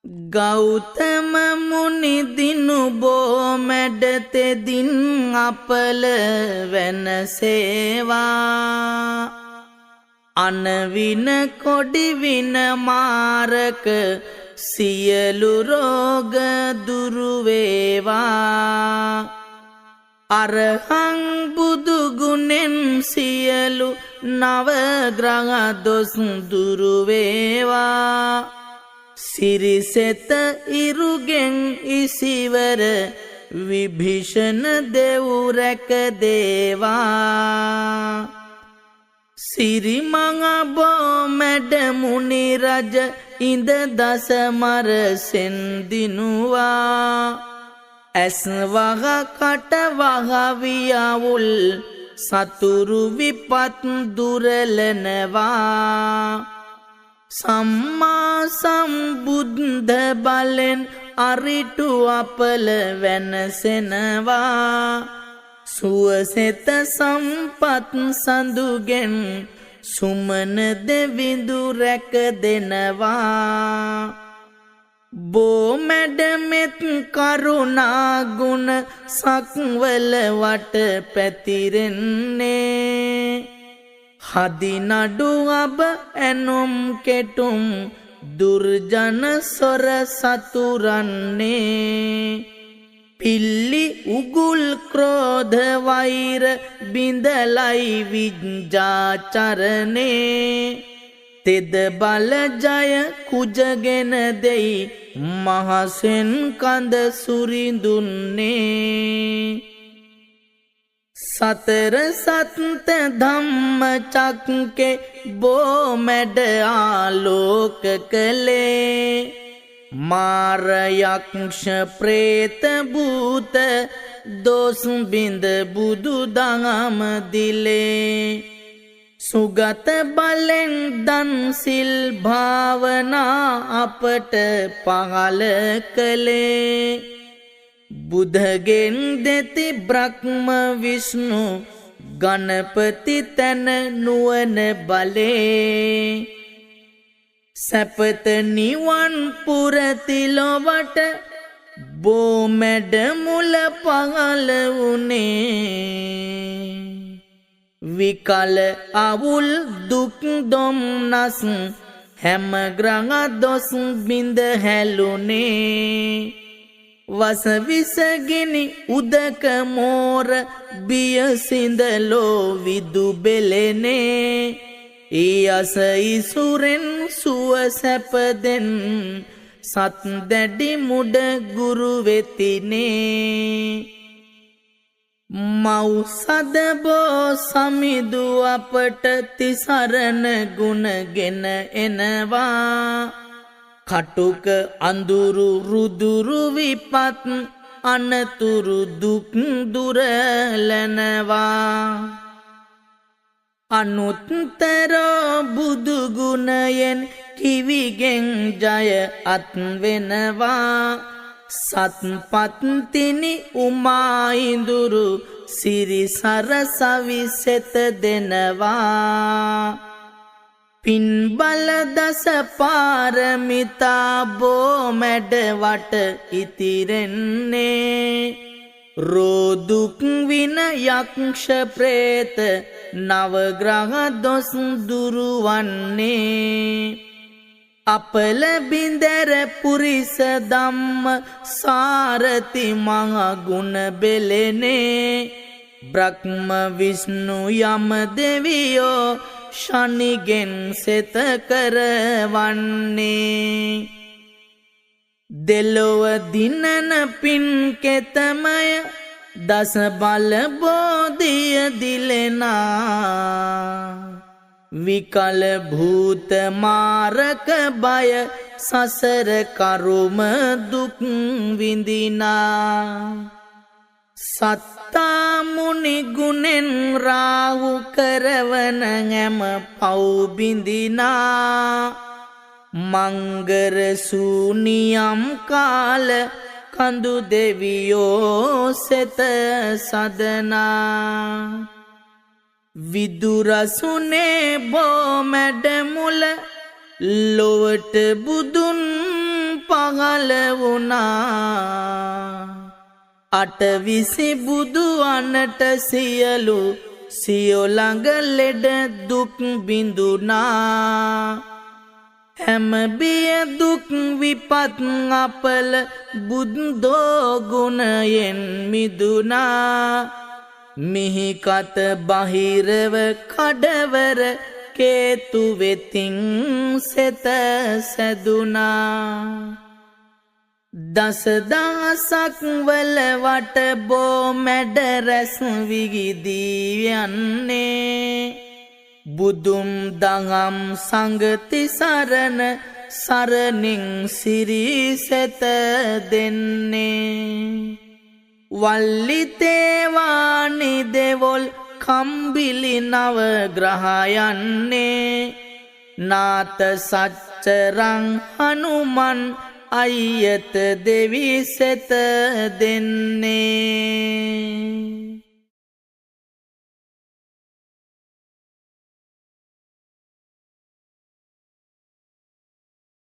ගෞතම මුනි දිනු බෝ මැඩතෙදින් අපල වෙනසේවා අනවින කොඩිවින මාරක සියලු රෝග දුරුවේවා අරහං බුදු ගුණෙන් සියලු නවග්‍රහ දොස් දුරුවේවා සිරිසෙත ඉරුගෙන් ඉසිවර විභීෂණ දෙව් රැක දේවා සිරිමඟ බෝ මැඩ මුනි රජ ඉඳ දසමර සෙන්දිනුවා ඇස් වහ කට වහ වියවුල් සතුරු විපත් දුරලනවා සම්මා සම්බුද්ධ බලෙන් අරිටු අපල වෙනසෙනවා සුවසෙත සම්පත් සඳුගෙන් සුමන දෙවිඳු රැක දෙනවා බෝ මැඩමෙත් කරුණා ගුණ සක්වල වට පැතිරෙන්නේ හදිනඩු අබ ඇනුම් කෙටුම් දුර්ජන සොර සතුරන්නේ පිල්ලි උගුල් ක්‍රෝධ වෛර බිඳලයි විජ්ජාචරනේ තෙද බල ජය කුජගෙන දෙයි මහසෙන් කඳ සුරිඳුන්නේ සතර සත්ත ධම්ම චක්කේ බෝ මැඩ ආලෝක කළේ මාර යක්ෂ ප්‍රේත භූත දොස් බිඳ බුදු දහම දිලේ සුගත බලෙන් දන් සිල් භාවනා අපට පහල කළේ බුදගෙන් දෙති බ්‍රහ්ම විෂ්ණු ගණපති තන නුවණ බලේ සැපත නිවන් පුරතිලොවට බෝ මැඩ මුල පහළ වුණේ විකල අවුල් දුක් දොම්නස් හැම ග්‍රහ දොස් බිඳ හැලුනේ වසවිසගිනි උදක මෝර බිය සිඳලෝ විදු බෙලෙනේ ඊයස ඉසුරෙන් සුව සැපදෙන් සත් දැඩි මුඩ ගුරු වෙතිනේ මව් සදබෝ සමිදු අපට තිසරණ ගුණගෙන එනවා කටුක අඳුරු රුදුරු විපත් අනතුරු දුක් දුරලනවා අනුත්තරෝ බුදු ගුණයෙන් කිවිගෙන් ජය අත් වෙනවා සත්පත්තිනි උමා ඉඳුරු සිරි සරසවිසෙත දෙනවා පින් බල දස පාරමිතා බෝ මැඩ වට ඉතිරෙන්නේ රෝදුක් වින යක්ෂ ප්‍රේත නවග්‍රහ දොස් දුරුවන්නේ අපල බින්දර පුරිස ධම්ම සාරති මහ ගුණ බෙලෙනේ බ්‍රහ්ම විෂ්ණු යම දෙවියෝ ශනිගෙන් සෙත කරවන්නේ දෙලොව දිනන පින් කෙතමය දස බල බෝධිය දිලෙනා විකල භූත මාරක බය සසර කරුම දුක් විඳිනා සත්තා මුනි ගුණෙන් රාහු කරවන හැම පව් බිඳිනා මංගර සූනියම් කාල කඳු දෙවියෝ සෙත සදනා විදුරසුනේ බෝ මැඩමුල ලොවට බුදුන් පහළ පහළ වුණා අටවිසි බුදු අනට සියලු සියොළඟ ලෙඩ දුක් බිඳුනා හැම බිය දුක් විපත් අපල බුද්ධෝ ගුණයෙන් මිදුනා මිහි කත බහිරව කඩවර කේතු වෙතින් සෙත සැදුනා දසදහසක් වල වට බෝ මැඩ රැස් විගිදී යන්නේ බුදුම් දහම් සංගති සරණ සරණින් සිරිසෙත දෙන්නේ වල්ලිතේවානි දෙවොල් කම්බිලි නව ග්‍රහයන්නේ නාත සච්චරං හනුමන් අයියත දෙවි සෙත දෙන්නේ